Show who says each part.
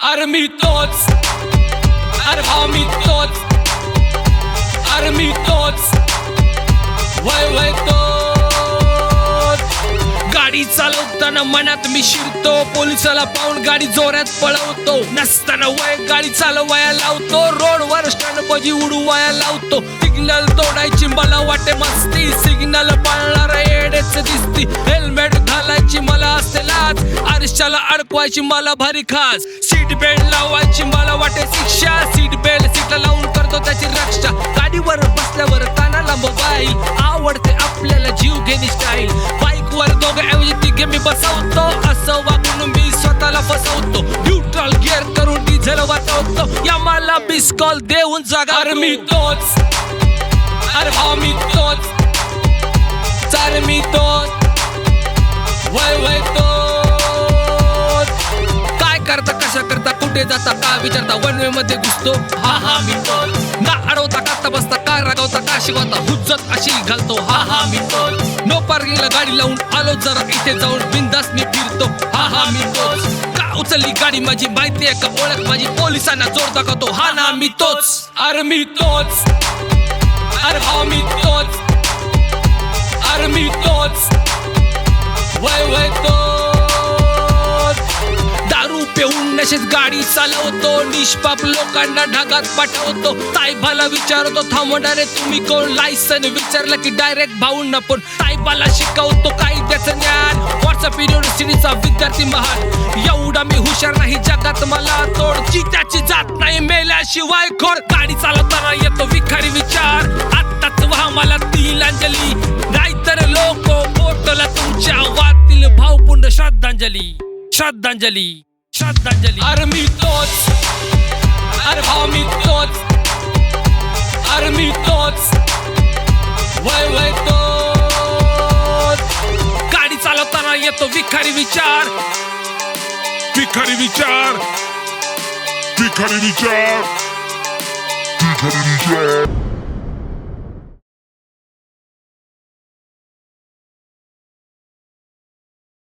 Speaker 1: अरे मी तोच, अरे भाव मी तोच, अरे मी तोच, वय वय तोच. गाडी चालवताना मनात मी शिरतो, पोलिसाला पाहून गाडी जोरात पळवतो. नसताना वय गाडी चालवाया लावतो, रोडवर स्टंडबाजी उडवाया लावतो. सिग्नल तोडायची मला वाटे मस्ती, सिग्नल पाळणारा येडेच दिसती. हेल्मेट घालायची मला असते लाज, आरशाला अडकवायची मला भारी खास. सीट बेल्ट लावायची मला वाटे शिक्षा, सीट बेल्ट सीटला लावून करतो त्याची रक्षा. गाडीवर बसल्यावर कानाला मोबाईल, आवडते आपल्याला जीव घेणी स्टाईल. बाईकवर दोघांऐवजी तिघे मी बसवतो, असं वागून मी स्वतःला फसवतो. न्यूट्रल गिअर करून डिझेल वाचवतो, या मला मिस कॉल देऊन जागा. अरे मी तोच, अरे भाव मी तोच, चार मी तोच, वय वय तोच. काय करता कशा करता कुठे जाता का विचारता, वन वे मध्ये घुसतो हा हा मी तोच. ना अडवता का बसता का रागवता का शिकवता, हुज्जत अशी घालतो हा हा मी तोच. नो पार्किंगला गाडी लावून आलो जरा इथे जाऊन बिंदास मी फिरतो हा हा मी तोच. का उचलली गाडी माझी माहितीये का ओळख माझी, पोलिसांना जोर दाखवतो हा ना मी तोच. अरे मी तोच, अरे भाव मी तोच, अरे मी तोच, वय वय तोच. दारू पिऊन नशेत गाडी चालवतो, निष्पाप लोकांना ढगात पाठवतो. साहेबाला विचारतो थांबवणार रे तुम्ही कोण, लायसन विचारलं की डायरेक्ट भाऊंना पण. साहेबाला शिकवतो कायद्याचं ज्ञान, व्हॉट्सअप युनिव्हर्सिटीचा विद्यार्थी महान. एवढा मी हुशार नाही जगात मला तोड, चित्याची जात नाही मेल्याशिवाय खोड. गाडी चालवताना येतो विखारी विचार, आत्ताच व्हा मला तिलांजली, नाहीतर लोक बोटला तुमच्या वातील. भावपूर्ण श्रद्धांजली, श्रद्धांजली, श्रद्धांजली. अरे मी तोच, अरे भाव मी तोच, अरे मी तोच, वय वय तोच. गाडी चालवताना येतो विखारी विचार,
Speaker 2: विखारी विचार, विखारी विचार, विखारी विचार.